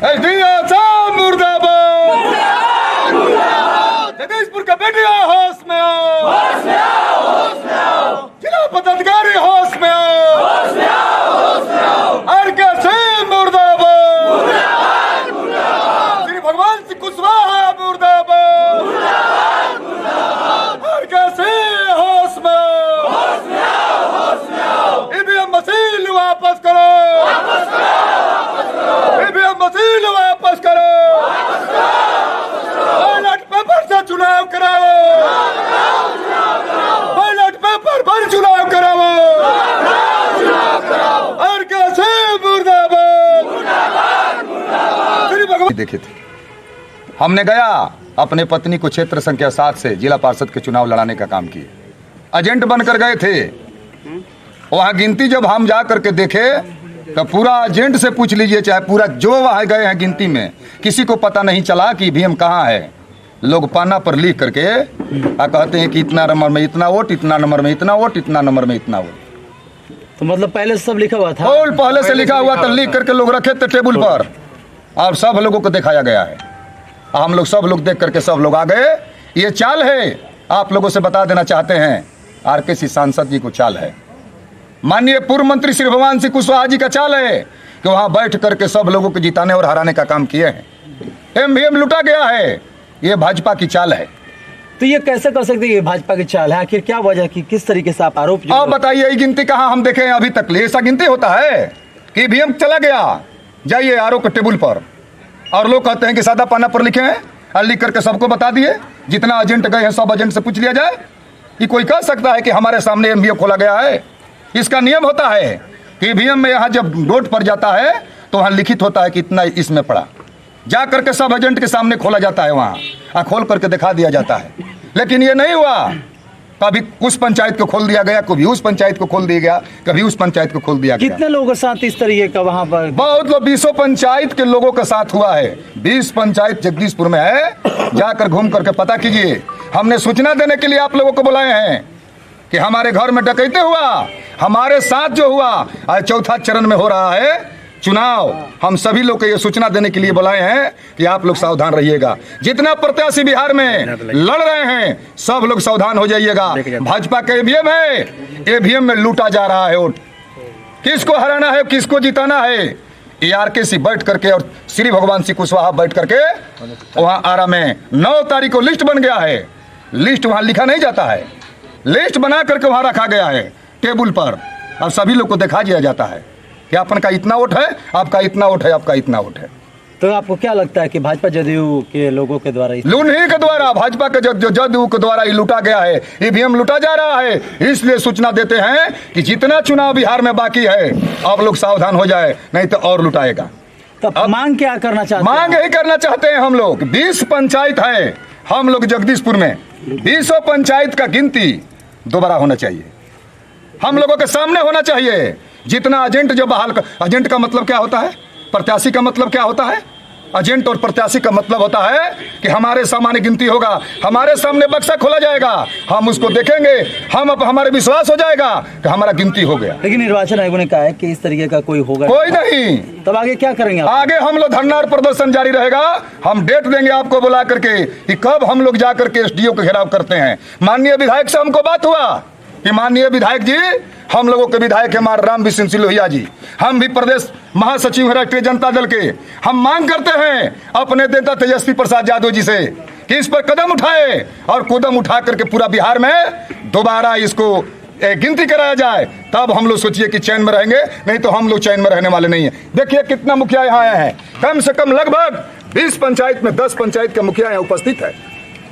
मुर्दाबाद। जगदीशपुर का बेटिया होश में आओ, जिला पदाधिकारी होश में आओ, आरकेसी मुर्दाबाद, श्री भगवान सिंह कुशवाहा मुर्दाबाद, आरकेसी होश में आओ, ईवीएम मशीन वापस करो, ईवीएम मशीन वापस करो, बैलेट पेपर से चुनाव कराओ, बैलेट पेपर पर चुनाव कराओ, आरकेसी मुर्दाबाद। श्री भगवान देखे थे, हमने गया अपने पत्नी को क्षेत्र संख्या 7 से जिला पार्षद के चुनाव लड़ाने का काम किए, एजेंट बनकर गए थे। वहाँ गिनती जब हम जा करके देखे तो पूरा एजेंट से पूछ लीजिए, चाहे पूरा जो वहाँ गए हैं गिनती में, किसी को पता नहीं चला कि ईवीएम कहाँ है। लोग पाना पर लिख करके कहते हैं कि इतना नंबर में इतना वोट, इतना नंबर में इतना वोट, इतना नंबर में इतना वोट। तो मतलब पहले से सब लिखा हुआ था? पहले से लिखा हुआ था, लिख करके लोग रखे थे टेबल पर और सब लोगों को दिखाया गया है। हम लोग सब लोग देख करके सब लोग आ गए। ये चाल है, आप लोगों से बता देना चाहते हैं, आरकेसी सांसद जी को चाल है, माननीय पूर्व मंत्री श्री भगवान सिंह कुशवाहा जी का चाल है कि वहां बैठ करके सब लोगों को जिताने और हराने का काम किए हैं। ईवीएम लूटा गया है, ये भाजपा की चाल है। तो ये कैसे कर सकते हैं, ये भाजपा की चाल है? आखिर क्या वजह की, किस तरीके से आप आरोप? आप बताइए, ये गिनती कहाँ हम देखे हैं अभी तक? ऐसा गिनती होता है कि ईवीएम चला गया, जाइए आरओ के टेबल पर, और लोग कहते हैं कि सादा पाना पर लिखे हैं और लिख करके सबको बता दिए। जितना एजेंट गए हैं सब एजेंट से पूछ लिया जाए। कि कोई कह सकता है कि हमारे सामने ईवीएम खोला गया है? इसका नियम होता है कि ईवीएम में यहाँ जब वोट पड़ जाता है तो वहाँ लिखित होता है कि इतना इसमें पड़ा, जा करके सब एजेंट के सामने खोला जाता है, वहाँ खोल करके दिखा दिया जाता है। लेकिन ये नहीं हुआ, कभी उस पंचायत को खोल दिया गया, कभी उस पंचायत को खोल दिया गया, कभी उस पंचायत को खोल दिया गया। कितने लोगों के साथ इस तरीके का वहाँ पर? बहुत लोग, 20 पंचायत के लोगों के साथ हुआ है। 20 पंचायत जगदीशपुर में है, जाकर घूम करके पता कीजिए। हमने सूचना देने के लिए आप लोगों को बुलाए हैं कि हमारे घर में डकैती हुआ, हमारे साथ जो हुआ, आज चौथा चरण में हो रहा है चुनाव। हम सभी लोग को ये सूचना देने के लिए बुलाए हैं कि आप लोग सावधान रहिएगा। जितना प्रत्याशी बिहार में लड़ रहे हैं सब लोग सावधान हो जाइएगा। भाजपा का ईवीएम है, ईवीएम में लूटा जा रहा है वोट। किसको हराना है, किसको जिताना है, ये आरकेसी बैठ करके और श्री भगवान सिंह कुशवाहा बैठ करके वहाँ आरा में 9 तारीख को लिस्ट बन गया है। लिस्ट वहाँ लिखा नहीं जाता है, लिस्ट बना करके वहाँ रखा गया है टेबल पर, और सभी लोग को दिखा दिया जाता है कि अपन का इतना वोट है, आपका इतना वोट है, आपका इतना वोट है। तो आपको क्या लगता है कि भाजपा जदयू के लोगों के द्वारा, लूटने के द्वारा, भाजपा के जदयू के द्वारा लूटा गया है, ईवीएम लूटा जा रहा है? इसलिए सूचना देते हैं कि जितना चुनाव बिहार में बाकी है आप लोग सावधान हो जाए, नहीं तो और लुटाएगा। तब मांग क्या करना चाहते हैं? मांग यही करना चाहते हैं हम लोग। 20 पंचायत है हम लोग जगदीशपुर में, 20 पंचायत का गिनती दोबारा होना चाहिए, हम लोगों के सामने होना चाहिए। जितना एजेंट जो बहाल, एजेंट का मतलब क्या होता है, प्रत्याशी का मतलब क्या होता है? एजेंट और प्रत्याशी का मतलब होता है कि हमारे सामने गिनती होगा, हमारे सामने बक्सा खोला जाएगा, हम उसको देखेंगे, हमारे विश्वास हो जाएगा कि हमारा गिनती हो गया। लेकिन निर्वाचन आयोग ने कहा है कि इस तरीके का कोई होगा, कोई नहीं। तब आगे क्या करेंगे आप? आगे हम लोग धरना और प्रदर्शन जारी रहेगा। हम डेट देंगे आपको बुला करके कि कब हम लोग जा करके एसडीओ का घेराव करते हैं। माननीय विधायक से हमको बात हुआ कि माननीय विधायक जी, हम लोगों के विधायक है राम बिशन सिलोहिया जी, हम भी प्रदेश महासचिव हैं राष्ट्रीय जनता दल के, हम मांग करते हैं अपने नेता तेजस्वी प्रसाद यादव जी से कि इस पर कदम उठाए और कदम उठा करके पूरा बिहार में दोबारा इसको गिनती कराया जाए, तब हम लोग सोचिए कि चैन में रहेंगे, नहीं तो हम लोग चैन में रहने वाले नहीं है। देखिए कितना मुखिया यहाँ आए हैं, कम से कम लगभग 20 पंचायत में 10 पंचायत का मुखिया यहाँ उपस्थित है,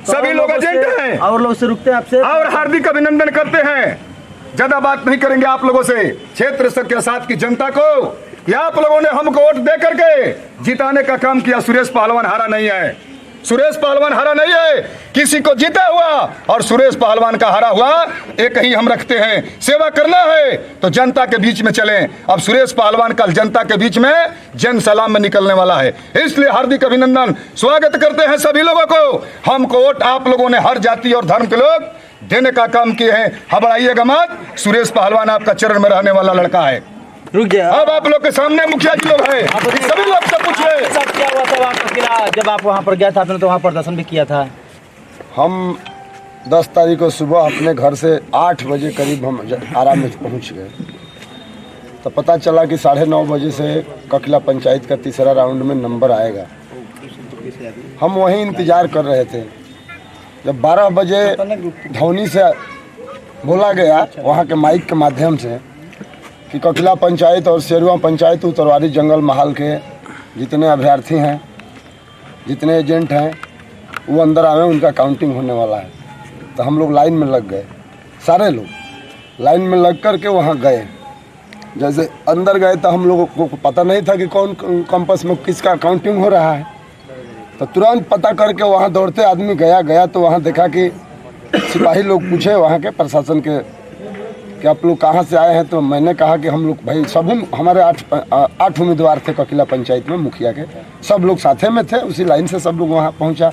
सभी लोग एजेंट हैं और लोग से रुकते हैं आपसे और हार्दिक अभिनंदन करते हैं। ज्यादा बात नहीं करेंगे आप लोगों से, क्षेत्र संख्या 7 की जनता को कि आप लोगों ने हमको वोट दे करके जिताने का काम किया। सुरेश पहलवान हारा नहीं है, सुरेश पहलवान हारा नहीं है, किसी को जीता हुआ और सुरेश पहलवान का हारा हुआ एक ही हम रखते हैं। सेवा करना है तो जनता के बीच में चलें। अब सुरेश पहलवान कल जनता के बीच में जन सलाम में निकलने वाला है, इसलिए हार्दिक अभिनंदन, स्वागत करते हैं सभी लोगों को। हमको वोट आप लोगों ने हर जाति और धर्म के लोग देने का काम किए हैं, घबराइएगा मत। सुरेश पहलवान आपका चरण में रहने वाला लड़का है। रुक गया, अब आप लोग के सामने मुखिया जी लोग हैं, सभी लोग से पूछिए। निकला जब आप वहाँ पर गया था? आपने तो वहाँ प्रदर्शन भी किया था। हम 10 तारीख को सुबह अपने घर से 8 बजे करीब हम आराम में पहुँच गए, तो पता चला कि 9:30 बजे से ककिला पंचायत का तीसरा राउंड में नंबर आएगा। हम वहीं इंतज़ार कर रहे थे। जब 12 बजे धौनी से बोला गया वहाँ के माइक के माध्यम से कि ककिला पंचायत और शेरवा पंचायत उत्तरवारी जंगल महाल के जितने अभ्यर्थी हैं, जितने एजेंट हैं, वो अंदर आवे, उनका काउंटिंग होने वाला है। तो हम लोग लाइन में लग गए, सारे लोग लाइन में लग कर के वहाँ गए। जैसे अंदर गए तो हम लोगों को पता नहीं था कि कौन कैंपस में किसका काउंटिंग हो रहा है, तो तुरंत पता करके वहाँ दौड़ते आदमी गया तो वहाँ देखा कि सिपाही लोग पूछे वहाँ के प्रशासन के कि आप लोग कहाँ से आए हैं। तो मैंने कहा कि हम लोग भाई सभी हमारे 8 उम्मीदवार थे ककिला पंचायत में, मुखिया के सब लोग साथे में थे, उसी लाइन से सब लोग वहाँ पहुँचा।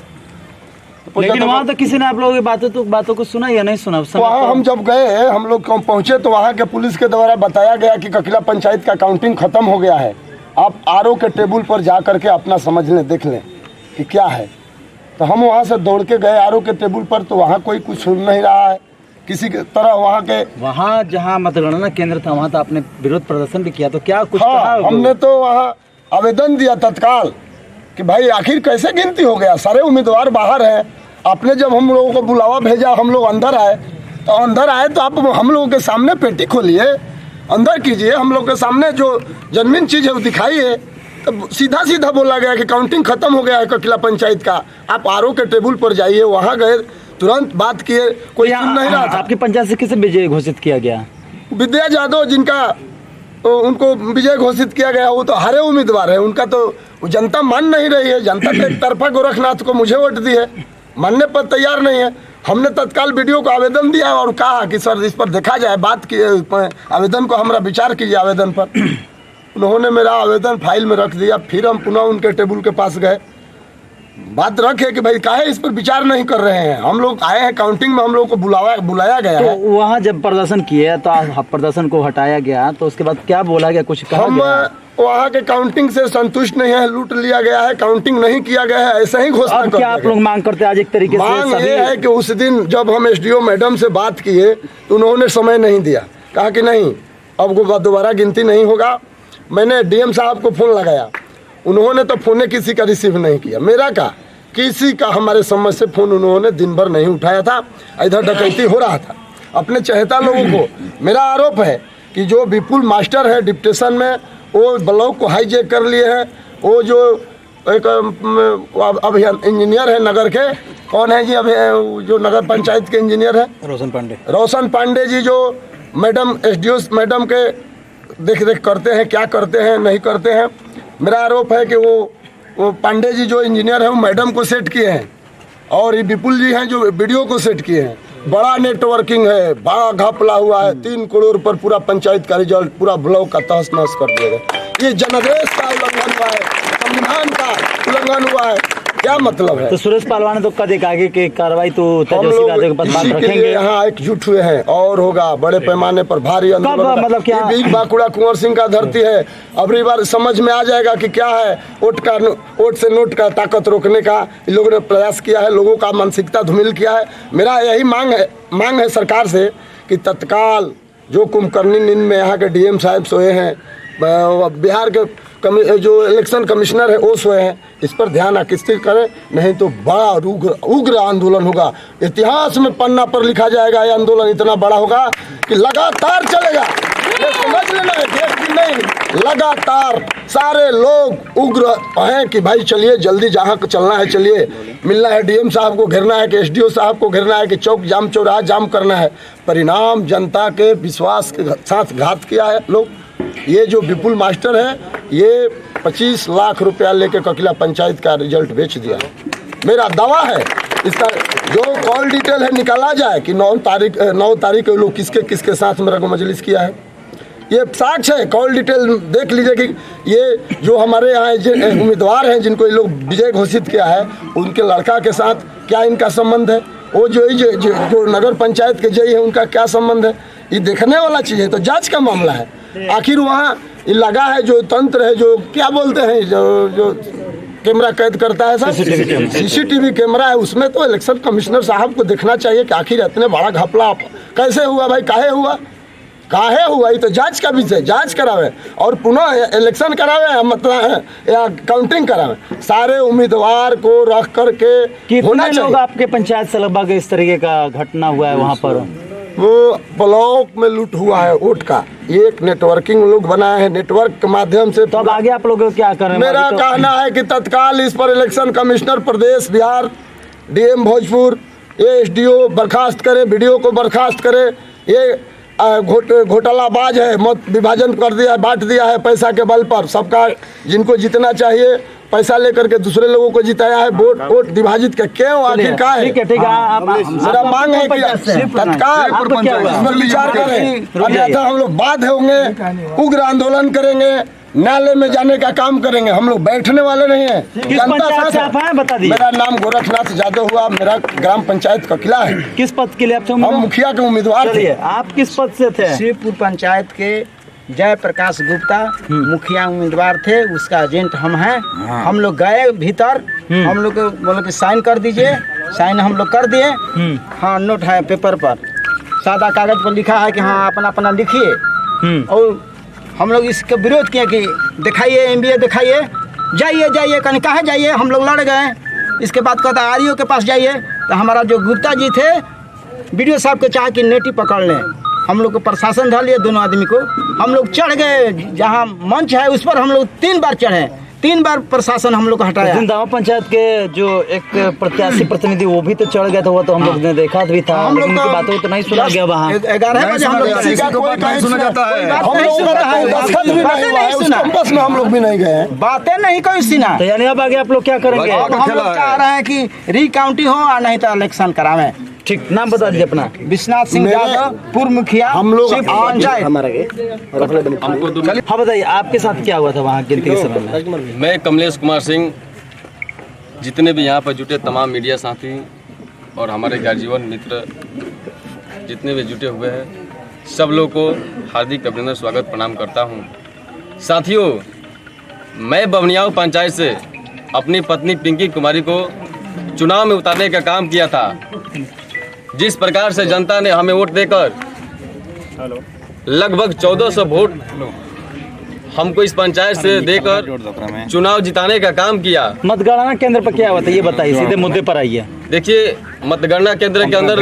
लेकिन वहाँ तो किसी ने आप लोगों की बातों को सुना या नहीं सुना? वहाँ हम जब गए, हम लोग पहुँचे तो वहाँ के पुलिस के द्वारा बताया गया कि ककिला पंचायत का काउंटिंग खत्म हो गया है, आप आरओ के टेबल पर जा करके अपना समझ लें, देख लें कि क्या है। तो हम वहाँ से दौड़ के गए आरओ के टेबल पर, तो वहाँ कोई कुछ सुन नहीं रहा है किसी के तरह। वहाँ जहाँ मतगणना केंद्र था वहाँ तो आपने विरोध प्रदर्शन भी किया, तो क्या कुछ हाँ, कहा? हमने तो वहाँ आवेदन दिया तत्काल कि भाई आखिर कैसे गिनती हो गया, सारे उम्मीदवार बाहर हैं। आपने जब हम लोगों को बुलावा भेजा, हम लोग अंदर आए, तो आप हम लोगों के सामने पेटी खोलिए, अंदर कीजिए, हम लोग के सामने जो जन्मीन चीज़ है वो दिखाइए। तब सीधा सीधा बोला गया कि काउंटिंग खत्म हो गया है ककिला पंचायत का, आप आरओ के टेबल पर जाइए। वहाँ गए, तुरंत बात किए, कोई सुन नहीं रहा था। आपकी पंचायत से किसे विजय घोषित किया गया? विद्या यादव, जिनका उनको विजय घोषित किया गया, वो तो हारे उम्मीदवार है, उनका तो जनता मान नहीं रही है। जनता तो एक तरफा गोरखनाथ को मुझे वोट दी है, मानने पर तैयार नहीं है। हमने तत्काल वीडियो को आवेदन दिया और कहा कि सर इस पर देखा जाए, बात की आवेदन को हमारा विचार कीजिए आवेदन पर। उन्होंने मेरा आवेदन फाइल में रख दिया। फिर हम पुनः उनके टेबल के पास गए, बात रखे कि भाई काहे इस पर विचार नहीं कर रहे हैं, हम लोग आए हैं काउंटिंग में, हम लोग को बुलाया गया है। तो वहाँ जब प्रदर्शन किए तो प्रदर्शन को हटाया गया, तो उसके बाद क्या बोला गया, कुछ कहा हम गया? वहाँ के काउंटिंग से संतुष्ट नहीं है, लूट लिया गया है, काउंटिंग नहीं किया गया है, ऐसा ही घोषणा कर क्या आप लोग मांग करते हैं आज एक तरीके से? मांग ये है कि उस दिन जब हम एसडीओ मैडम से बात किए तो उन्होंने समय नहीं दिया, कहा कि नहीं अब दोबारा गिनती नहीं होगा। मैंने डीएम साहब को फ़ोन लगाया, उन्होंने तो फ़ोन किसी का रिसीव नहीं किया, मेरा का किसी का हमारे समझ से फ़ोन उन्होंने दिन भर नहीं उठाया था। इधर डकैती हो रहा था। अपने चहेता लोगों को मेरा आरोप है कि जो विपुल मास्टर है डिप्टेशन में, वो ब्लॉक को हाईजैक कर लिए हैं। वो जो एक अभियान इंजीनियर है नगर के, कौन है जी, अभी जो नगर पंचायत के इंजीनियर है रोशन पांडे जी, जो मैडम एसडीओ मैडम के देख रेख करते हैं, क्या करते हैं नहीं करते हैं। मेरा आरोप है कि वो पांडे जी जो इंजीनियर है वो मैडम को सेट किए हैं, और ये विपुल जी हैं जो वीडियो को सेट किए हैं। बड़ा नेटवर्किंग है, बड़ा घपला हुआ है, 3 करोड़ पर पूरा पंचायत का रिजल्ट पूरा ब्लॉक का तहस नहस कर दिया गया। ये जनादेश का उल्लंघन हुआ है, संविधान का उल्लंघन हुआ है, क्या मतलब है? तो सुरेश पालवान ने तो कद एक आगे की कार्रवाई तो हम लोग इसी के लिए यहाँ एकजुट हुए हैं, और होगा बड़े पैमाने पर भारी आंदोलन। मतलब क्या बीच बांकुड़ा कुंवर सिंह का धरती है, अगली बार समझ में आ जाएगा कि क्या है वोट से नोट का ताकत रोकने का इन लोगों ने प्रयास किया है, लोगों का मानसिकता धूमिल किया है। मेरा यही मांग है सरकार से कि तत्काल जो कुंभकर्णी नींद में यहाँ के डीएम साहब सोए हैं, बिहार के जो इलेक्शन कमिश्नर है वो सोए हैं, इस पर ध्यान आकृष्ट करें, नहीं तो बड़ा उग्र आंदोलन होगा। इतिहास में पन्ना पर लिखा जाएगा, ये आंदोलन इतना बड़ा होगा कि लगातार चलेगा। ये समझ लेना है, देश की नहीं, लगातार सारे लोग उग्र हैं कि भाई चलिए जल्दी जहाँ चलना है चलिए, मिलना है, डीएम साहब को घेरना है कि एसडीओ साहब को घेरना है कि चौक जाम चौराहा जाम करना है। परिणाम जनता के विश्वास के साथ घात किया है लोग। ये जो विपुल मास्टर है, ये 25 लाख रुपया लेके ककिला पंचायत का रिजल्ट बेच दिया। मेरा दावा है इसका जो कॉल डिटेल है निकाला जाए कि 9 तारीख को लोग किसके साथ मेरा को मजलिस किया है। ये साक्ष्य है, कॉल डिटेल देख लीजिए कि ये जो हमारे यहाँ उम्मीदवार हैं जिनको ये लोग विजय घोषित किया है, उनके लड़का के साथ क्या इनका संबंध है, वो जो नगर पंचायत के जय है उनका क्या संबंध है, ये देखने वाला चीज़ है। तो जांच का मामला है। आखिर वहाँ लगा है जो तंत्र है, जो क्या बोलते हैं, जो कैमरा कैद करता है सर? सीसीटीवी कैमरा है, उसमें तो इलेक्शन कमिश्नर साहब को देखना चाहिए कि आखिर इतने बड़ा घपला कैसे हुआ भाई, काहे हुआ? ये तो जांच का विषय, जांच करावे और पुनः इलेक्शन करावे, मतलब या काउंटिंग करावे। सारे उम्मीदवार को रख करके होना कितने लोग चाहिए। आपके पंचायत से लगभग इस तरीके का घटना हुआ है वहाँ पर? वो ब्लॉक में लूट हुआ है वोट का, एक नेटवर्किंग लोग बनाए हैं, नेटवर्क के माध्यम से। तो अब आगे आप लोग क्या कर रहे हैं? मेरा कहना है कि तत्काल इस पर election commissioner Pradesh Bihar, DM Bhojpur, SDO बर्खास्त करे, बीडीओ को बर्खास्त करे। ये घोटालाबाज है, मत विभाजन कर दिया, बांट दिया है पैसा के बल पर। सबका जिनको जीतना चाहिए पैसा लेकर के दूसरे लोगों को जिताया है, वोट विभाजित कर क्यों? आखिर क्या है? ठीक है मेरा मांग है कि तत्काल इसमें विचार करें। अन्यथा हम लोग बाध्य होंगे, उग्र आंदोलन करेंगे, नाले में जाने का काम करेंगे। हम लोग बैठने वाले नहीं है। किस पंचायत से आप हैं बता दीजिए? मेरा नाम गोरखनाथ यादव हुआ, मेरा ग्राम पंचायत का किला है। किस पद के लिए आप? हम मुखिया के उम्मीदवार थे। आप किस पद से थे? शिवपुर पंचायत के जय प्रकाश गुप्ता मुखिया उम्मीदवार थे, उसका एजेंट हम हैं। हम लोग गए भीतर, हम लोग को बोले कि साइन कर दीजिए, साइन हम लोग कर दिए। हाँ, नोट है पेपर पर, सादा कागज पर लिखा है कि हाँ अपना अपना लिखिए। और हम लोग इसका विरोध किए कि दिखाइए एमबीए दिखाइए, जाइए कहीं कहाँ जाइए, हम लोग लड़ गए। इसके बाद कहता आरईओ के पास जाइए, तो हमारा जो गुप्ता जी थे बीडीओ साहब को चाहे कि नेटी पकड़ लें। हम लोग को प्रशासन धर लिए, दोनों आदमी को। हम लोग चढ़ गए जहाँ मंच है उस पर, हम लोग 3 बार चढ़े, 3 बार प्रशासन हम लोग को हटाया। जिंदावा पंचायत के जो एक प्रत्याशी प्रतिनिधि वो भी तो चढ़ गया था, वो तो हम लोग ने देखा भी था, हम लेकिन लोग उनकी बातों को तो नहीं सुना गया वहाँ। 11 बजे हम लोग किसी का कोई नहीं सुना जाता है। हम लोगों का दस्तखत भी नहीं हुआ है, उस कैंपस में हम लोग भी नहीं गए हैं। बातें नहीं कोई सुना। तो यानी अब आगे आप लोग क्या करेंगे? अब हम लोग चाह रहे हैं कि रिकाउंटिंग हो और नहीं तो इलेक्शन करावें। ठीक, नाम बता दीजिए अपना। विश्वनाथ सिंह यादव, पूर्व मुखिया, हम लोग शिवपुर पंचायत। हाँ बताइए, आपके साथ क्या हुआ था वहाँ गिनती के समय में? मैं कमलेश कुमार सिंह, जितने भी यहाँ पर जुटे तमाम मीडिया साथी और हमारे गर्जीवन मित्र जितने भी जुटे हुए हैं, सब लोग को हार्दिक अभिनंदन, स्वागत, प्रणाम करता हूँ। साथियों, मैं बवनियाव पंचायत से अपनी पत्नी पिंकी कुमारी को चुनाव में उतारने का काम किया था। जिस प्रकार से जनता ने हमें वोट देकर लगभग 1400 वोट हमको इस पंचायत से देकर चुनाव जिताने का काम किया। मतगणना केंद्र पर क्या हुआ था ये बताइए, सीधे मुद्दे पर आइए। देखिए, मतगणना केंद्र के अंदर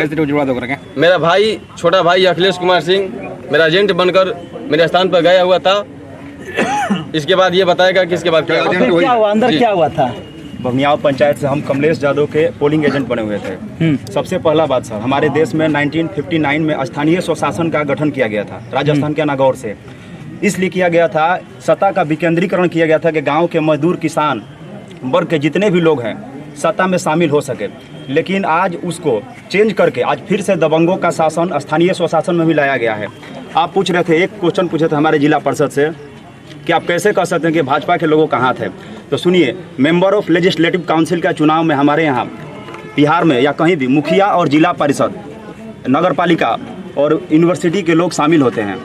मेरा भाई, छोटा भाई अखिलेश कुमार सिंह मेरा एजेंट बनकर मेरे स्थान पर गया हुआ था। इसके बाद ये बताएगा कि इसके बाद क्या हुआ। फिर क्या हुआ, अंदर क्या हुआ था? बवनियाव पंचायत से हम कमलेश यादव के पोलिंग एजेंट बने हुए थे। सबसे पहला बात सर, हमारे देश में 1959 में स्थानीय स्वशासन का गठन किया गया था राजस्थान के नागौर से। इसलिए किया गया था, सत्ता का विकेंद्रीकरण किया गया था कि गांव के मजदूर किसान वर्ग के जितने भी लोग हैं सत्ता में शामिल हो सके। लेकिन आज उसको चेंज करके आज फिर से दबंगों का शासन स्थानीय स्वशासन में भी लाया गया है। आप पूछ रहे थे, एक क्वेश्चन पूछे थे हमारे जिला परिषद से कि आप कैसे कह सकते हैं कि भाजपा के लोगों कहाँ थे। तो सुनिए, मेंबर ऑफ लेजिस्लेटिव काउंसिल का चुनाव में हमारे यहाँ बिहार में या कहीं भी मुखिया और जिला परिषद, नगर पालिका और यूनिवर्सिटी के लोग शामिल होते हैं।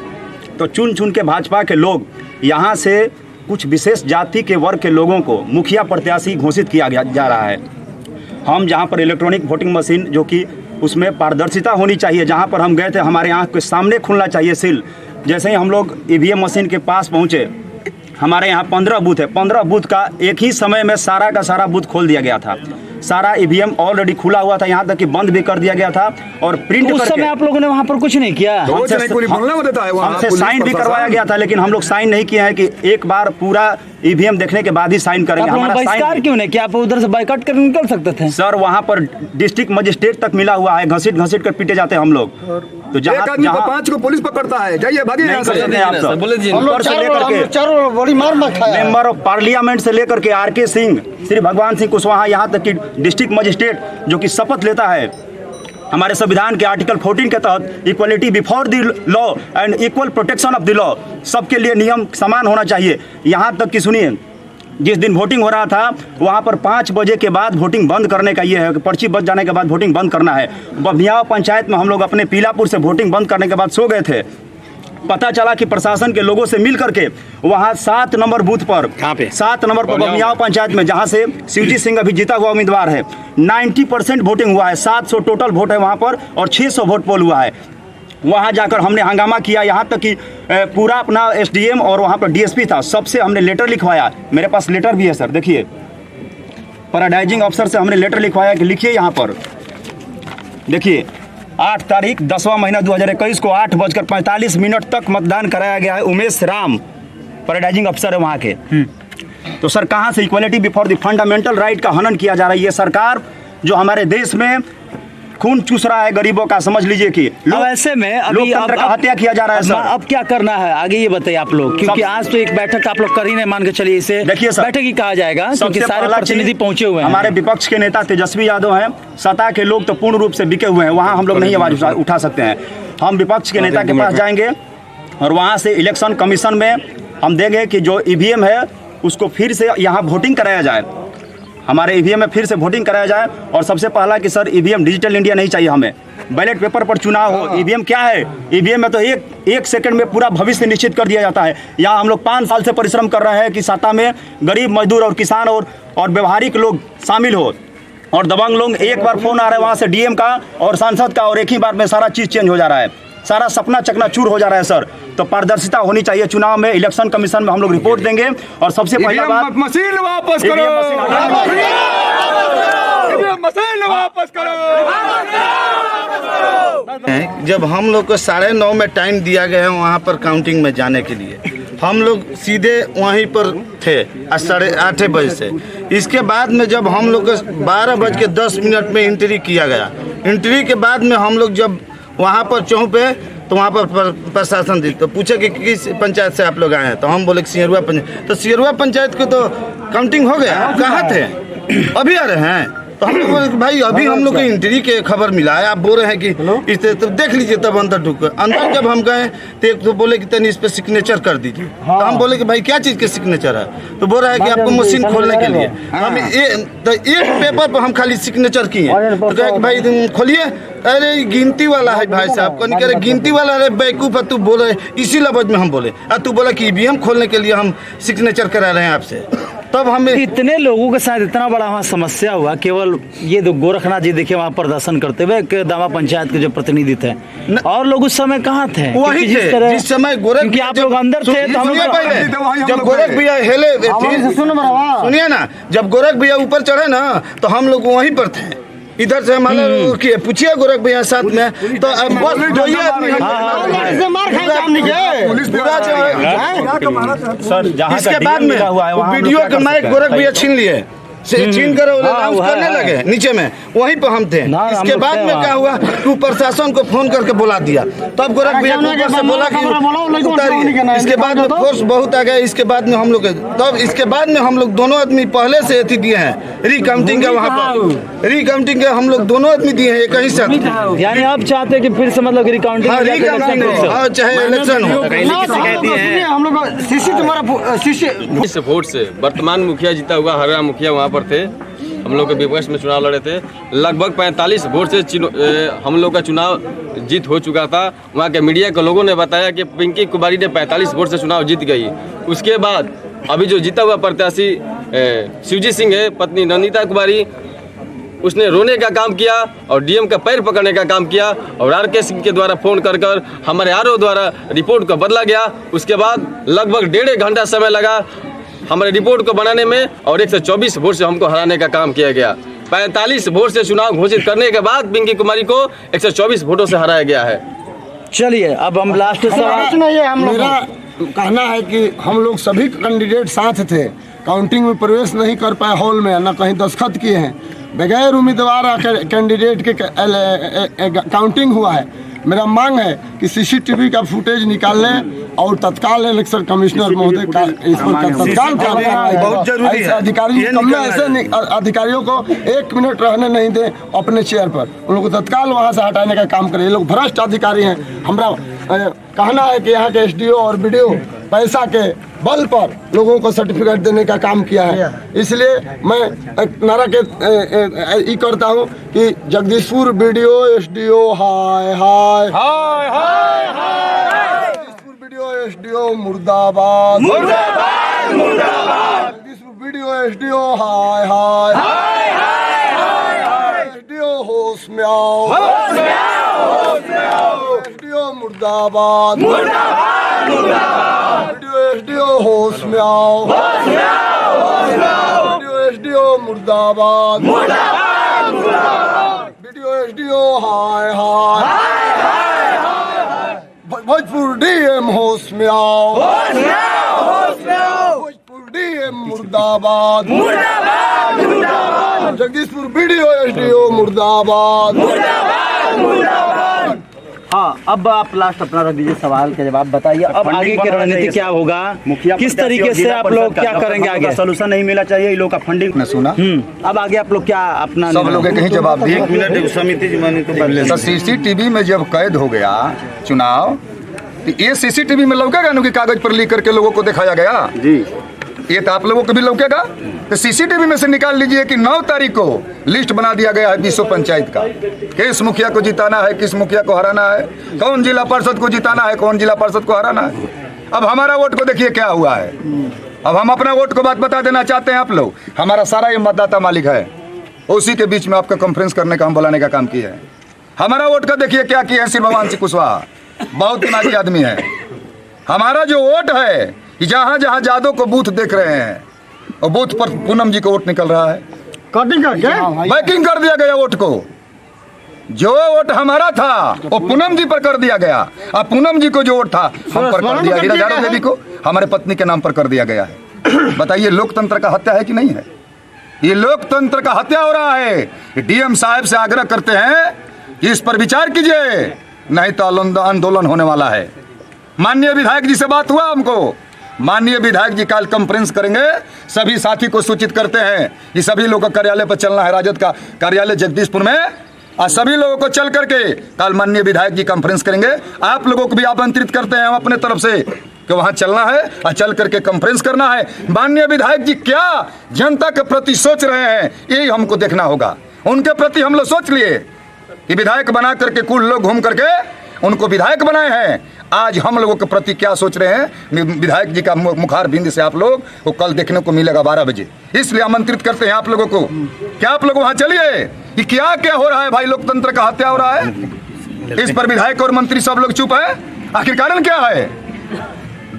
तो चुन चुन के भाजपा के लोग यहाँ से कुछ विशेष जाति के वर्ग के लोगों को मुखिया प्रत्याशी घोषित किया जा रहा है। हम जहाँ पर इलेक्ट्रॉनिक वोटिंग मशीन, जो कि उसमें पारदर्शिता होनी चाहिए, जहाँ पर हम गए थे हमारे आँख के सामने खुलना चाहिए सील। जैसे ही हम लोग ईवीएम मशीन के पास पहुँचे, हमारे यहाँ 15 बूथ है, 15 बूथ का एक ही समय में सारा का सारा बूथ खोल दिया गया था। सारा ईवीएम ऑलरेडी खुला हुआ था, यहाँ तक कि बंद भी कर दिया गया था और प्रिंट तो उस समय आप लोगों ने वहाँ पर कुछ नहीं किया? हमसे साइन भी करवाया गया था, लेकिन हम लोग साइन नहीं किए हैं कि एक बार पूरा ईवीएम देखने के बाद ही साइन करेंगे। हमारा बहिष्कार क्यों नहीं किया? आप उधर से बाइकआउट कर निकल सकते थे। सर, वहाँ पर डिस्ट्रिक्ट मजिस्ट्रेट तक मिला हुआ है, घसीट घसीट कर पीटे जाते हैं हम लोग। तो जहाँ 5 को पुलिस पकड़ता है, जाइए भागिए यहाँ से। मेंबर ऑफ पार्लियामेंट से लेकर के आर.के. सिंह, श्री भगवान सिंह कुशवाहा, यहाँ तक कि डिस्ट्रिक्ट मजिस्ट्रेट जो कि शपथ लेता है हमारे संविधान के आर्टिकल 14 के तहत, equality before the law and equal protection of the law, सबके लिए नियम समान होना चाहिए। यहाँ तक कि सुनिए, जिस दिन वोटिंग हो रहा था वहाँ पर 5 बजे के बाद वोटिंग बंद करने का ये है कि पर्ची बच जाने के बाद वोटिंग बंद करना है। बवनियाव पंचायत में हम लोग अपने पीलापुर से वोटिंग बंद करने के बाद सो गए थे। पता चला कि प्रशासन के लोगों से मिल करके वहाँ 7 नंबर बूथ पर, कहाँ पे? 7 नंबर पर बमियाओं पंचायत में, जहाँ से शिवजी सिंह अभी जीता हुआ उम्मीदवार है, 90% वोटिंग हुआ है। 700 टोटल वोट है वहाँ पर और 600 वोट पोल हुआ है। वहाँ जाकर हमने हंगामा किया, यहाँ तक कि पूरा अपना SDM और वहाँ पर DSP था, सबसे हमने लेटर लिखवाया। मेरे पास लेटर भी है सर, देखिए, पैराडाइजिंग अफसर से हमने लेटर लिखवाया कि लिखिए यहाँ पर, देखिए 8 तारीख 10वां महीना 2021 को 8:45 तक मतदान कराया गया है। उमेश राम पैराडाइजिंग अफसर है वहाँ के। तो सर कहाँ से equality before the fundamental right का हनन किया जा रहा है? ये सरकार जो हमारे देश में खून चूस रहा है गरीबों का, समझ लीजिए कि अब ऐसे में अभी लोकतंत्र का हत्या किया जा रहा है सर। अब क्या करना है आगे, ये बताइए आप लोग, क्योंकि आज तो एक बैठक आप लोग कर ही नहीं, मान के चलिए इसे देखिए सर, बैठक ही कहा जाएगा, क्योंकि सबसे सारे पहला प्रतिनिधि चीज, पहुंचे हुए हैं। हमारे विपक्ष के नेता तेजस्वी यादव हैं, सत्ता के लोग तो पूर्ण रूप से बिके हुए हैं, वहाँ हम लोग नहीं आवाज उठा सकते हैं। हम विपक्ष के नेता के पास जाएंगे और वहाँ से इलेक्शन कमीशन में हम देंगे कि जो EVM है उसको फिर से यहाँ वोटिंग कराया जाए, हमारे EVM में फिर से वोटिंग कराया जाए। और सबसे पहला कि सर EVM डिजिटल इंडिया नहीं चाहिए हमें, बैलेट पेपर पर चुनाव हो। EVM क्या है? EVM में तो एक सेकंड में पूरा भविष्य निश्चित कर दिया जाता है। यहाँ हम लोग 5 साल से परिश्रम कर रहे हैं कि सत्ता में गरीब मजदूर और किसान और व्यवहारिक लोग शामिल हो, और दबंग लोग, एक बार फोन आ रहा है वहाँ से DM का और सांसद का, और एक ही बार में सारा चीज़ चेंज हो जा रहा है, सारा सपना चकनाचूर हो जा रहा है सर। तो पारदर्शिता होनी चाहिए चुनाव में। इलेक्शन कमीशन में हम लोग रिपोर्ट देंगे। और सबसे पहला बात, मशीन वापस करो, मशीन वापस करो। जब हम लोग को 9:30 में टाइम दिया गया है वहाँ पर काउंटिंग में जाने के लिए, हम लोग सीधे वहीं पर थे 8:30 बजे से। इसके बाद में जब हम लोग को 12:10 में एंट्री किया गया, एंट्री के बाद में हम लोग जब वहाँ पर चौक पे, तो वहाँ पर प्रशासन दी, तो पूछे कि किस पंचायत से आप लोग आए हैं, तो हम बोले कि सियरुआ पंचायत। तो सियरुआ पंचायत को तो काउंटिंग हो गया, कहाँ थे? अभी आ रहे हैं। तो हम लोग बोले कि भाई अभी हम लोग को एंट्री के खबर मिला है, आप बोल रहे हैं कि इस तो देख लीजिए। तब अंदर ढुक अंदर जब हम गए तो एक तो बोले कि तनी इस पे सिग्नेचर कर दीजिए। तो हम बोले कि भाई क्या चीज़ के सिग्नेचर है? तो बोल रहा है कि आपको मशीन खोलने के लिए। हम तो एक पेपर पर हम खाली सिग्नेचर किए, तो कहे कि भाई तुम खोलिए। अरे गिनती वाला है भाई साहब, को नहीं कह रहे गिनती वाला है, बेवकूफ़ है तू, बोल रहे इसी लफ्ज में हम बोले। तू बोला कि EVM खोलने के लिए हम सिग्नेचर करा रहे हैं आपसे। तब हमें इतने लोगों के साथ इतना बड़ा वहाँ समस्या हुआ, केवल ये दो गोरखनाथ जी देखिए वहाँ प्रदर्शन करते हुए, दावा पंचायत के जो प्रतिनिधि थे, और लोग उस समय कहाँ थे? वही थे जिस समय गोरख, क्योंकि आप लोग अंदर थे तो हम जब गोरख भैया हिले, सुनिए ना, जब गोरख भैया ऊपर चढ़े ना तो हम लोग वहीं पर थे। इधर से हमारे पूछिए गोरख भैया साथ में, तो बस दो ही आदमी सर जहाँ इसके बाद में वीडियो के माइक गोरख भैया छीन लिए, छीन कर अनाउंस करने लगे नीचे में, वहीं पर हम थे। इसके बाद में क्या हुआ, तू प्रशासन को फोन करके बुला दिया, तब गोरख भैया ऊपर से बोला कि उतारिए। इसके बाद में फोर्स बहुत आ गया। इसके बाद में हम लोग, तब इसके बाद में हम लोग दोनों आदमी पहले से अथी दिए हैं, रिकाउंटिंग का, वहाँ पर रिकाउंटिंग का हम लोग दोनों आदमी दिए हैं एक ही साथ। यानी आप चाहते हैं कि फिर से मतलब रिकाउंटिंग, चाहे इलेक्शन हो। हम लोग इस वोट से वर्तमान मुखिया जीता हुआ हरियाणा मुखिया वहाँ पर थे, हम लोग के विपक्ष में चुनाव लड़े थे। लगभग 45 वोट से हम लोग का चुनाव जीत हो चुका था। वहाँ के मीडिया के लोगों ने बताया कि पिंकी कुमारी ने 45 वोट से चुनाव जीत गई। उसके बाद अभी जो जीता हुआ प्रत्याशी शिवजी सिंह है, पत्नी नंदिता कुमारी, उसने रोने का काम किया और DM का पैर पकड़ने का काम किया, और RK सिंह के द्वारा फ़ोन कर कर हमारे RO द्वारा रिपोर्ट को बदला गया। उसके बाद लगभग 1.5 घंटा समय लगा हमारे रिपोर्ट को बनाने में, और 124 वोट से हमको हराने का काम किया गया। 45 वोट से चुनाव घोषित करने के बाद पिंकी कुमारी को 124 वोटों से हराया गया है। चलिए अब हम लास्ट मेरा कहना है कि हम लोग सभी कैंडिडेट साथ थे, काउंटिंग में प्रवेश नहीं कर पाए हॉल में, न कहीं दस्तखत किए हैं, बगैर उम्मीदवार कैंडिडेट के काउंटिंग हुआ है। मेरा मांग है कि CCTV का फुटेज निकाल लें और तत्काल इलेक्शन कमिश्नर महोदय का इस पर तत्काल बहुत जरूरी है। ऐसे अधिकारियों को 1 मिनट रहने नहीं दें अपने चेयर पर, उन लोगों को तत्काल वहां से हटाने का काम करें। ये लोग भ्रष्ट अधिकारी हैं। हमारा कहना है कि यहाँ के SDO और BDO पैसा के बल पर लोगों को सर्टिफिकेट देने का काम किया है। इसलिए मैं एक नारा के करता हूँ कि जगदीशपुर BDO SDO हाय हाय हाय हाय हाय, एसडीओ मुर्दाबाद मुर्दाबाद मुर्दाबाद। वीडियो एसडीओ हाय हाय हाय हाय हाय। एसडीओ होश में आओ होश में आओ होश में आओ। एसडीओ मुर्दाबाद मुर्दाबाद मुर्दाबाद। वीडियो एसडीओ होश में आओ होश में आओ होश में आओ। वीडियो एसडीओ मुर्दाबाद मुर्दाबाद मुर्दाबाद। वीडियो एसडीओ हाय हाय हाय हाय। भोजपुर डीएम होश में आओ होश में आओ होश में आओ। भोजपुर डीएम मुर्दाबाद मुर्दाबाद मुर्दाबाद। जगदीशपुर वीडियो एसडीओ मुर्दाबाद मुर्दाबाद मुर्दाबाद। हाँ, अब आप लास्ट अपना रख दीजिए, सवाल के जवाब बताइए। अब आगे की रणनीति क्या होगा, किस तरीके से आप लोग क्या करेंगे आगे? सोल्यूशन नहीं मिला चाहिए, ये लोग का फंडिंग ने सुना। अब आगे आप लोग क्या अपना सब लोग कहीं जवाब दिए। एक मिनट समिति जमाने को बदले तो सीसीटीवी में जब कैद हो गया चुनाव, तो ये सीसीटीवी में लौकेगा ना कि कागज पर लिख करके लोगों को दिखाया गया जी। ये तो आप लोगों को भी लौकेगा। तो सीसीटीवी में से निकाल लीजिए कि 9 तारीख को लिस्ट बना दिया गया है 20 पंचायत का, किस मुखिया को जिताना है, किस मुखिया को हराना है, कौन जिला पार्षद को जिताना है, कौन जिला पार्षद को हराना है। अब हमारा वोट को देखिए क्या हुआ है। अब हम अपना वोट को बात बता देना चाहते हैं आप लोग। हमारा सारा ये मतदाता मालिक है, उसी के बीच में आपका कॉन्फ्रेंस करने का हम बुलाने का काम किया है। हमारा वोट का देखिए क्या किया है श्री भगवान सिंह कुशवाहा, बहुत दिमागी आदमी है। हमारा जो वोट है, जहाँ जहाँ जादव को बूथ देख रहे हैं, और बूथ पर पूनम जी को वोट निकल रहा है। कटिंग करके बैकिंग कर दिया गया वोट को। जो वोट हमारा था वो पूनम जी पर कर दिया गया। अब पूनम जी को जो वोट था हम पर कर दिया, हीरा जादव देवी को हमारे पत्नी के नाम पर कर दिया गया है। बताइए लोकतंत्र का हत्या है कि नहीं है? ये लोकतंत्र का हत्या हो रहा है। डीएम साहब से आग्रह करते हैं इस पर विचार कीजिए, नहीं तो आंदोलन होने वाला है। माननीय विधायक जी से बात हुआ हमको, माननीय विधायक जी कल कॉन्फ्रेंस करेंगे, सभी साथी को सूचित करते हैं कि सभी लोगों को कार्यालय पर चलना है, राजद का कार्यालय जगदीशपुर में, और सभी लोगों को चल करके कल माननीय विधायक जी कॉन्फ्रेंस करेंगे। आप लोगों को भी आमंत्रित करते हैं हम अपने तरफ से कि वहां चलना है और चल करके कॉन्फ्रेंस करना है। माननीय विधायक जी क्या जनता के प्रति सोच रहे हैं, यही हमको देखना होगा। उनके प्रति हम लोग सोच लिए कि विधायक बना करके कुल लोग घूम करके उनको विधायक बनाए हैं। आज हम लोगों के प्रति क्या सोच रहे हैं, विधायक जी का मुखार बिंद से आप लोग को कल देखने को मिलेगा 12 बजे। इसलिए आमंत्रित करते हैं आप लोगों को, क्या आप लोग वहां चलिए कि क्या क्या हो रहा है। भाई लोकतंत्र का हत्या हो रहा है, इस पर विधायक और मंत्री सब लोग चुप है। आखिर कारण क्या है?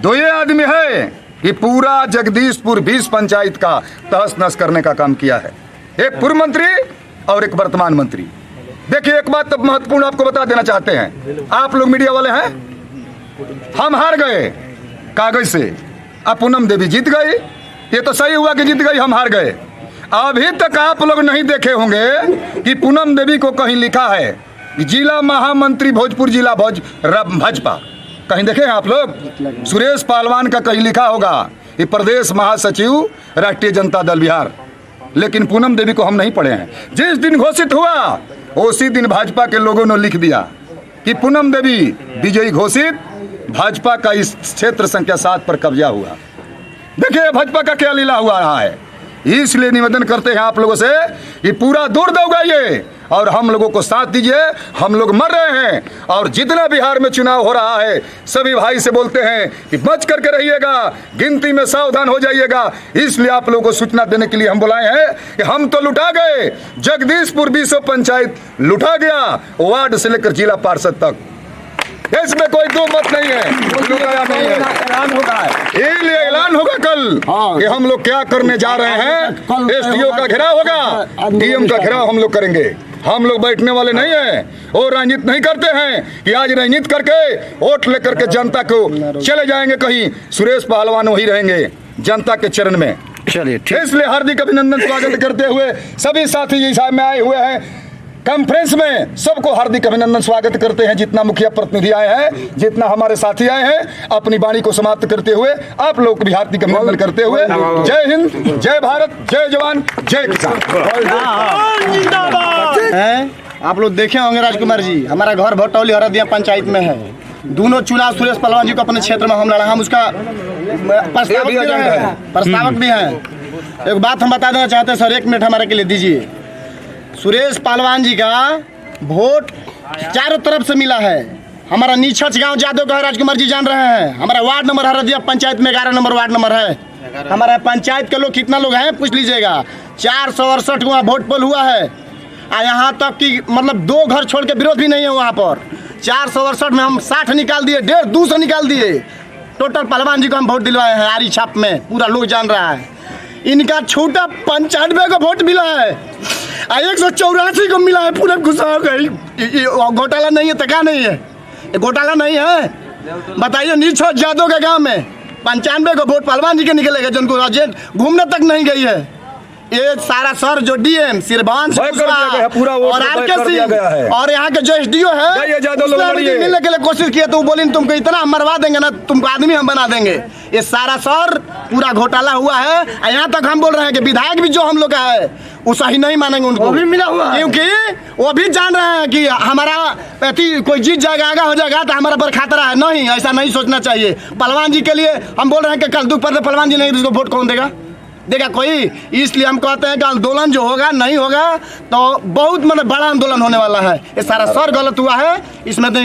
2 आदमी है कि पूरा जगदीशपुर 20 पंचायत का तहस नहस करने का काम किया है, एक पूर्व मंत्री और एक वर्तमान मंत्री। देखिए एक बात तो महत्वपूर्ण आपको बता देना चाहते हैं, आप लोग मीडिया वाले हैं, हम हार गए कागज से, अब पूनम देवी जीत गई। ये तो सही हुआ कि जीत गई, हम हार गए। अभी तक आप लोग नहीं देखे होंगे कि पूनम देवी को कहीं लिखा है जिला महामंत्री भोजपुर जिला भाजपा, कहीं देखे हैं आप लोग? सुरेश पालवान का कहीं लिखा होगा कि प्रदेश महासचिव राष्ट्रीय जनता दल बिहार, लेकिन पूनम देवी को हम नहीं पढ़े हैं। जिस दिन घोषित हुआ उसी दिन भाजपा के लोगों ने लिख दिया कि पूनम देवी विजयी घोषित, भाजपा का इस क्षेत्र संख्या 7 पर कब्जा हुआ। देखिए भाजपा का क्या लीला हुआ रहा है। इसलिए निवेदन करते हैं आप लोगों से कि पूरा दूर दौड़ाइए और हम लोगों को साथ दीजिए। हम लोग मर रहे हैं और जितना बिहार में चुनाव हो रहा है सभी भाई से बोलते हैं कि बच करके रहिएगा, गिनती में सावधान हो जाइएगा। इसलिए आप लोगों को सूचना देने के लिए हम बुलाए हैं कि हम तो लुटा गए, जगदीशपुर 20 पंचायत लुटा गया, वार्ड से लेकर जिला पार्षद तक, इसमें कोई दो मत नहीं है, नहीं है। ऐलान होगा, इसलिए ऐलान होगा कल कि हम लोग क्या करने जा रहे हैं। एसडीओ का घेराव होगा, डीएम का घेराव हम लोग करेंगे। हम लोग बैठने वाले नहीं हैं और राजनीति नहीं करते हैं कि आज राजनीति करके वोट लेकर के जनता को चले जाएंगे कहीं। सुरेश पहलवान वही रहेंगे जनता के चरण में। चलिए, इसलिए हार्दिक अभिनंदन स्वागत करते हुए सभी साथी इस में आए हुए हैं कॉन्फ्रेंस में, सबको हार्दिक अभिनंदन स्वागत करते हैं। जितना मुखिया प्रतिनिधि आए हैं, जितना हमारे साथी आए हैं, अपनी वाणी को समाप्त करते हुए आप लोग को भी हार्दिक अभिनंदन करते हुए जय हिंद, जय भारत, जय जवान, जय किसान। आप लोग देखे होंगे राजकुमार जी, हमारा घर भटौली हरदिया पंचायत में है। दोनों चुनाव सुरेश पहलवान जी को अपने क्षेत्र में हम लड़ा, हम उसका प्रस्तावक भी हैं। एक बात हम बता देना चाहते हैं सर, 1 मिनट हमारे के लिए दीजिए। सुरेश पहलवान जी का वोट चारों तरफ से मिला है, हमारा नीछच गांव जादव का है, राजकुमार जी जान रहे हैं। हमारा वार्ड नंबर हरदिया पंचायत में 11 नंबर वार्ड नंबर है। हमारा पंचायत के लोग कितना लोग हैं पूछ लीजिएगा। 468 वहाँ वोट पोल हुआ है। यहाँ तक कि मतलब 2 घर छोड़ के विरोध भी नहीं है वहाँ पर। 468 में हम 60 निकाल दिए, 150 200 निकाल दिए। टोटल पहलवान जी को हम वोट दिलवाए हैं आरी छाप में, पूरा लोग जान रहा है। इनका छोटा 95 का वोट मिला है, 184 को मिला है। पूरे घुसा गई। घोटाला नहीं है, तका नहीं है, घोटाला नहीं है। बताइए नीछो जादव के गांव में 95 को वोट पहलवान जी के निकलेगा, जिनको एजेंट घूमने तक नहीं गई है। ये सारा सर जो डीएम सिरभान पूरा और आरकेसी और यहाँ के जो एसडीओ है मिलने के लिए कोशिश किया तो वो बोली तुमको इतना मरवा देंगे ना, तुमको आदमी हम बना देंगे। ये सारा सर पूरा घोटाला हुआ है। यहाँ तक हम बोल रहे हैं कि विधायक भी जो हम लोग का है वो सही नहीं मानेंगे उनको, भी मिला हुआ है। क्योंकि वो भी जान रहे हैं कि हमारा कोई जीत जाएगा, आगा हो जाएगा तो हमारा पर खतरा है। नहीं, ऐसा नहीं सोचना चाहिए। पहलवान जी के लिए हम बोल रहे हैं कि कल दुख पर पहलवान जी नहीं तो वोट कौन देगा कोई। इसलिए हम कहते हैं कि आंदोलन जो होगा नहीं होगा तो बहुत मतलब बड़ा आंदोलन होने वाला है। ये सारा सर गलत हुआ है, इसमें तो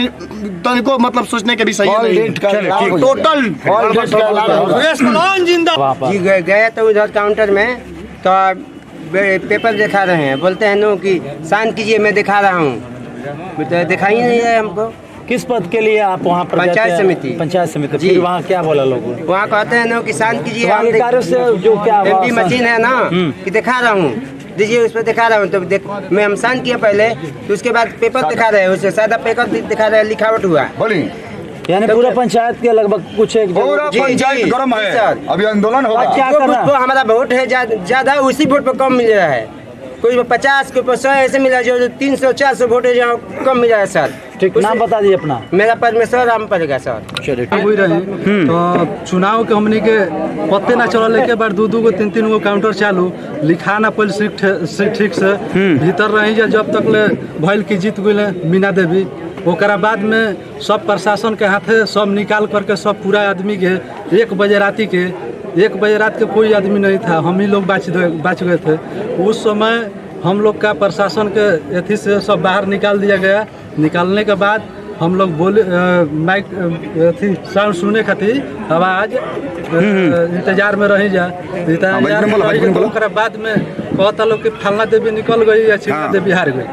इनको मतलब सोचने के भी सही नहीं। टोटल जी गए तो उधर काउंटर में तो पेपर दिखा रहे हैं, बोलते हैं नो कि साइन कीजिए, मैं दिखा रहा हूँ। तो दिखाई नहीं है हमको। किस पद के लिए आप वहाँ पर पंचायत समिति। पंचायत समिति जी। फिर वहाँ क्या बोला लोगों ने? वहाँ कहते हैं ना कि शांत कीजिए, वहाँ के कार्यों से जो क्या एमपी मशीन है ना कि दिखा रहा हूँ, दीजिए उस पर दिखा रहा हूँ। तो मैं हम शांत किया पहले, तो उसके बाद पेपर दिखा रहे हैं, उससे सादा पेपर दिखा रहे हैं, लिखावट हुआ। बोली यानी पूरा पंचायत के लगभग कुछ एक पूरा पंचायत गरम है, अभी आंदोलन होगा। क्या करना? जो हमारा वोट है ज्यादा, उसी वोट पर कम मिल रहा है। कोई 50 कोई 100 ऐसे मिला, जो 300 400 वोट है जहाँ कम मिल रहा है सर। ठीक, नाम बता दीजिए अपना। मेरा परमेश्वर राम पड़ेगा सर। हुई रही तो चुनाव के हमने के पत्ते ना चलल के बाद 2-2 गो 3-3 गो काउंटर चालू लिखाना पहले ठीक से भीतर रही जब तक ले भइल की जीत गई मीना देवी। ओकरा बाद में सब प्रशासन के हाथे सब निकाल करके सब पूरा आदमी के 1 बजे रात के कोई आदमी नहीं था, हम ही लोग बच गए थे। उस समय हम लोग का प्रशासन के एथी से सब बाहर निकाल दिया गया। निकालने के बाद हम लोग बोले माइक थी साउंड सुने खातिर आवाज इंतजार में रही जा। ओकरा बाद में कहता लोग कि फलना देवी निकल गई या चिड़िया देवी हार गई।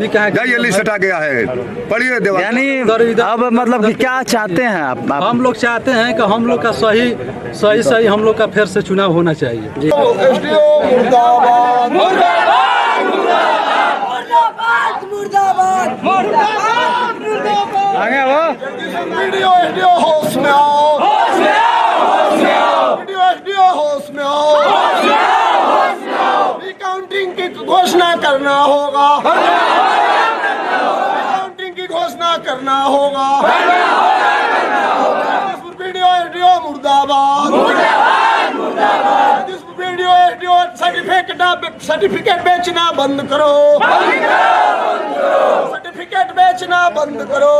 ये लिस्ट हटा गया है, पढ़िए देवा। यानी अब मतलब कि क्या चाहते हैं आप? हम लोग चाहते हैं कि हम लोग का सही हम लोग का फिर से चुनाव होना चाहिए। आगे वो वीडियो होश में आओ, होश में आओ। रिकाउंटिंग की घोषणा करना होगा, रिकाउंटिंग की घोषणा करना होगा। वीडियो मुर्दाबाद, वीडियो सर्टिफिकेट बेचना बंद करो, सर्टिफिकेट बेचना बंद करो।